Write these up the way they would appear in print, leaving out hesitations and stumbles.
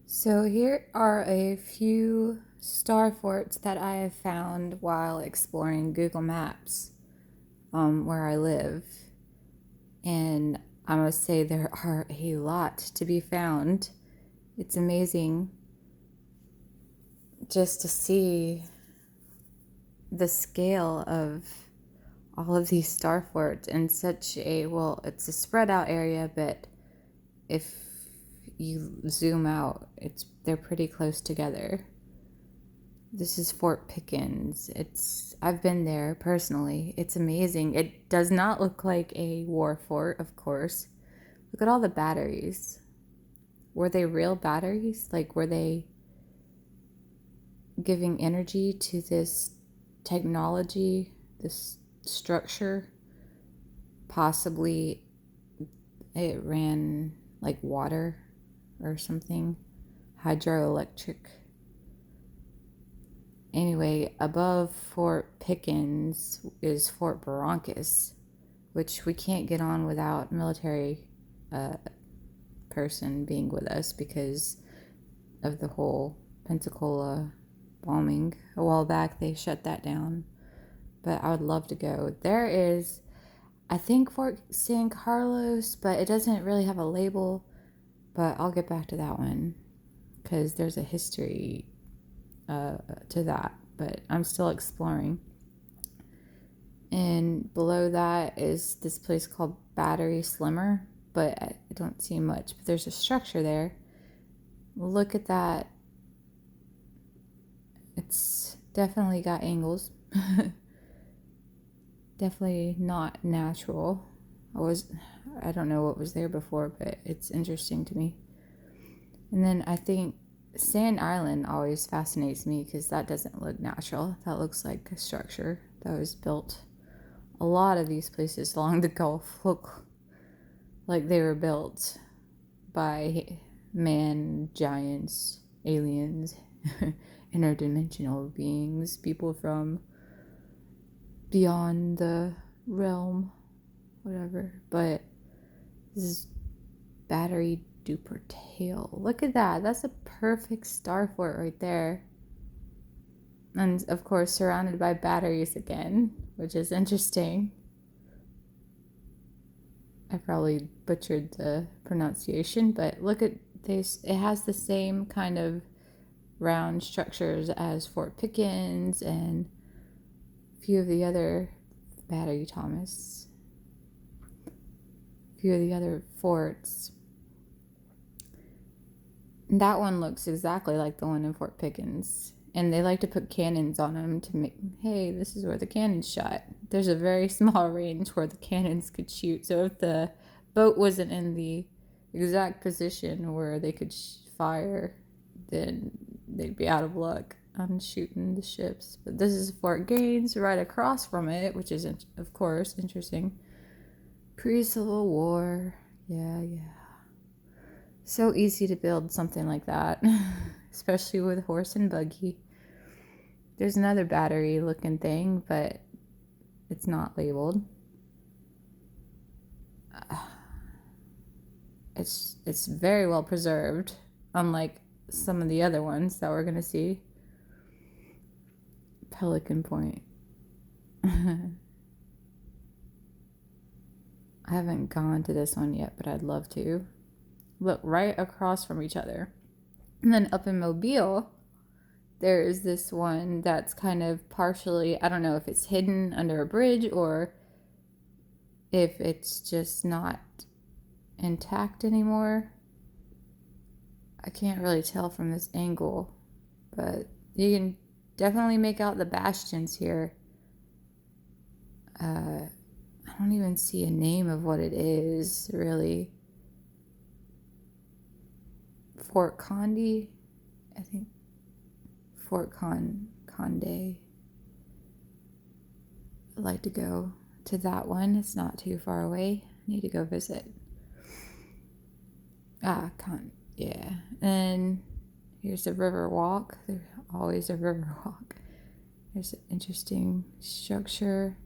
So here are a few starforts that I have found while exploring Google Maps, where I live. And I must say there are a lot to be found. It's amazing just to see the scale of all of these starforts in such a, well, it's a spread out area, but if you zoom out, they're pretty close together. This is Fort Pickens. I've been there personally. It's amazing. It does not look like a war fort, of course. Look at all the batteries. Were they real batteries? Like, were they giving energy to this technology, this structure? Possibly it ran like water or something, hydroelectric. Anyway, above Fort Pickens is Fort Barrancas, which we can't get on without military uh, person being with us because of the whole Pensacola bombing. A while back, they shut that down. But I would love to go. There is, I think, Fort San Carlos, but it doesn't really have a label. But I'll get back to that one because there's a history to that. But I'm still exploring. And below that is this place called Battery Slimmer, but I don't see much. But there's a structure there. Look at that. It's definitely got angles. Definitely not natural. I don't know what was there before, but it's interesting to me. And then I think Sand Island always fascinates me because that doesn't look natural. That looks like a structure that was built. A lot of these places along the Gulf look like they were built by man, giants, aliens, interdimensional beings, people from beyond the realm, whatever. But this is Battery Duper Tail. Look at that. That's a perfect star fort right there. And of course, surrounded by batteries again, which is interesting. I probably butchered the pronunciation, but look at this. It has the same kind of round structures as Fort Pickens and a few of the other Battery Thomas, a few of the other forts. And that one looks exactly like the one in Fort Pickens. And they like to put cannons on them to make, hey, this is where the cannons shot. There's a very small range where the cannons could shoot. So if the boat wasn't in the exact position where they could fire, then they'd be out of luck on shooting the ships. But this is Fort Gaines right across from it, which is, of course, interesting. Pre-Civil War. Yeah, yeah. So easy to build something like that, especially with horse and buggy. There's another battery looking thing, but it's not labeled. It's very well preserved, unlike some of the other ones that we're gonna see. Pelican Point. I haven't gone to this one yet, but I'd love to. Look, right across from each other. And then up in Mobile, there is this one that's kind of partially, I don't know if it's hidden under a bridge or if it's just not intact anymore. I can't really tell from this angle, but you can definitely make out the bastions here. I don't even see a name of what it is, really. Fort Conde, I think. Conde. I'd like to go to that one. It's not too far away. I need to go visit. Yeah. And here's a river walk. There's always a river walk. There's an interesting structure.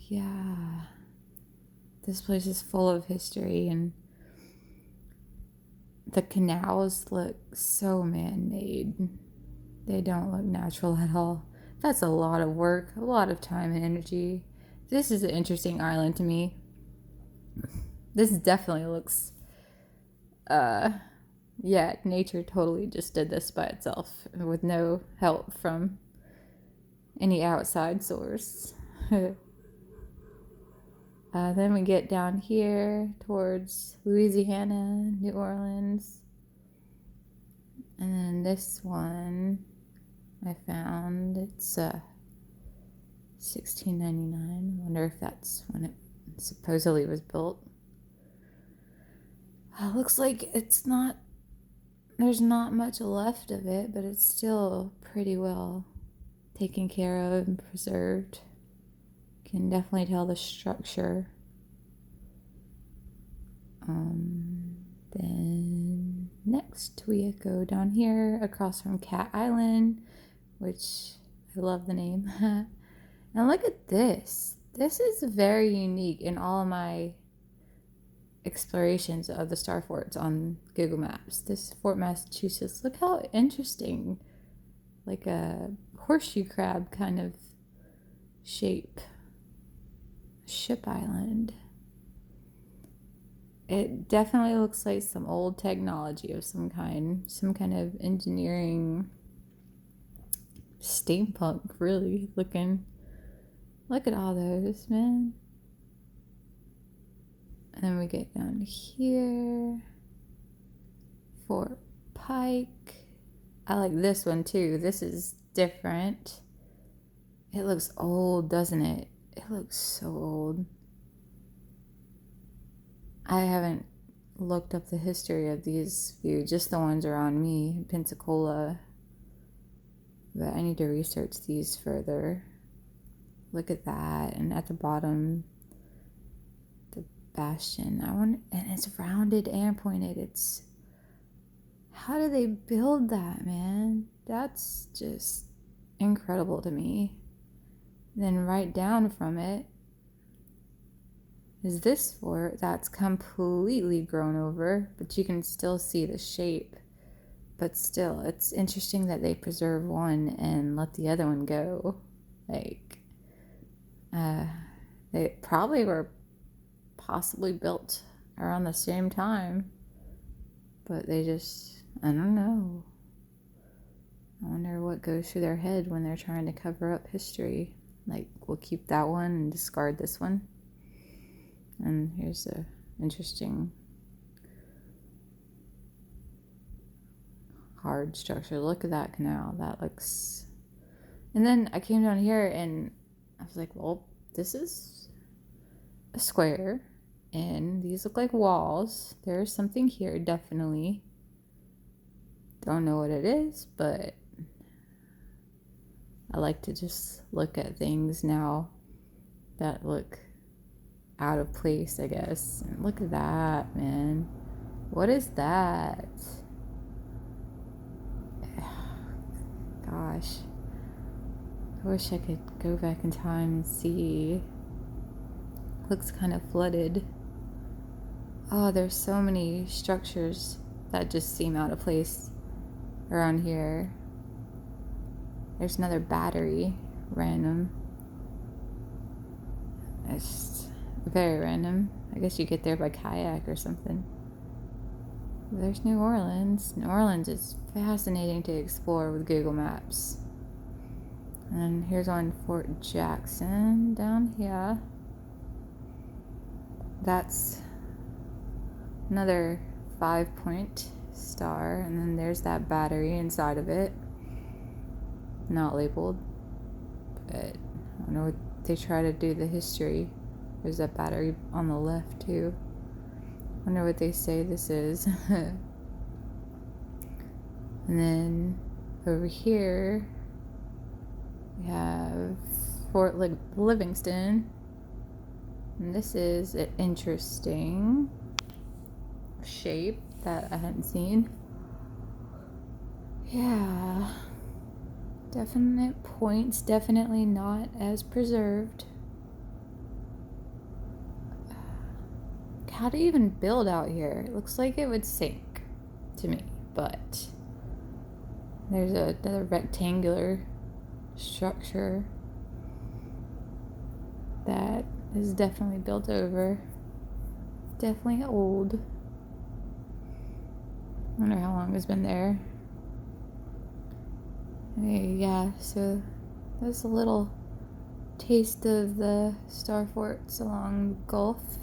Yeah. This place is full of history and the canals look so man-made. They don't look natural at all. That's a lot of work, a lot of time and energy. This is an interesting island to me. This definitely looks, yeah, nature totally just did this by itself with no help from any outside source. Then we get down here towards Louisiana, New Orleans. And then this one I found, it's 1699. I wonder if that's when it supposedly was built. Looks like there's not much left of it, but it's still pretty well taken care of and preserved. Can definitely tell the structure. Then next we go down here across from Cat Island, which I love the name. And look at this. This is very unique in all of my explorations of the Starforts on Google Maps. This Fort Massachusetts, look how interesting. Like a horseshoe crab kind of shape. Ship island. It definitely looks like some old technology of some kind of engineering, steampunk, really looking. Look at all those, man. And then we get down here, Fort Pike. I like this one too. This is different. It looks old, doesn't it? It looks so old. I haven't looked up the history of these few, just the ones around me, Pensacola. But I need to research these further. Look at that. And at the bottom, the bastion. And it's rounded and pointed. How do they build that, man? That's just incredible to me. Then right down from it is this fort that's completely grown over, but you can still see the shape. But still, it's interesting that they preserve one and let the other one go. Like, they probably were possibly built around the same time, but they just, I don't know. I wonder what goes through their head when they're trying to cover up history. Like, we'll keep that one and discard this one. And here's a interesting hard structure. Look at that canal. That looks... And then I came down here and I was like, well, this is a square and these look like walls. There's something here, definitely. Don't know what it is, but I like to just look at things now that look out of place, I guess. And look at that, man. What is that? Gosh. I wish I could go back in time and see. Looks kind of flooded. Oh, there's so many structures that just seem out of place around here. There's another battery. Random. It's very random. I guess you get there by kayak or something. There's New Orleans. New Orleans is fascinating to explore with Google Maps. And here's on Fort Jackson down here. That's another 5-point star. And then there's that battery inside of it. Not labeled. But I don't know what they try to do the history. There's that battery on the left too. Wonder what they say this is. And then over here we have Fort Livingston. And this is an interesting shape that I hadn't seen. Yeah. Definite points, definitely not as preserved. How to even build out here? It looks like it would sink. to me, but there's another rectangular structure that is definitely built over. Definitely old. I wonder how long it's been there. Yeah, so that's a little taste of the Starforts along the Gulf.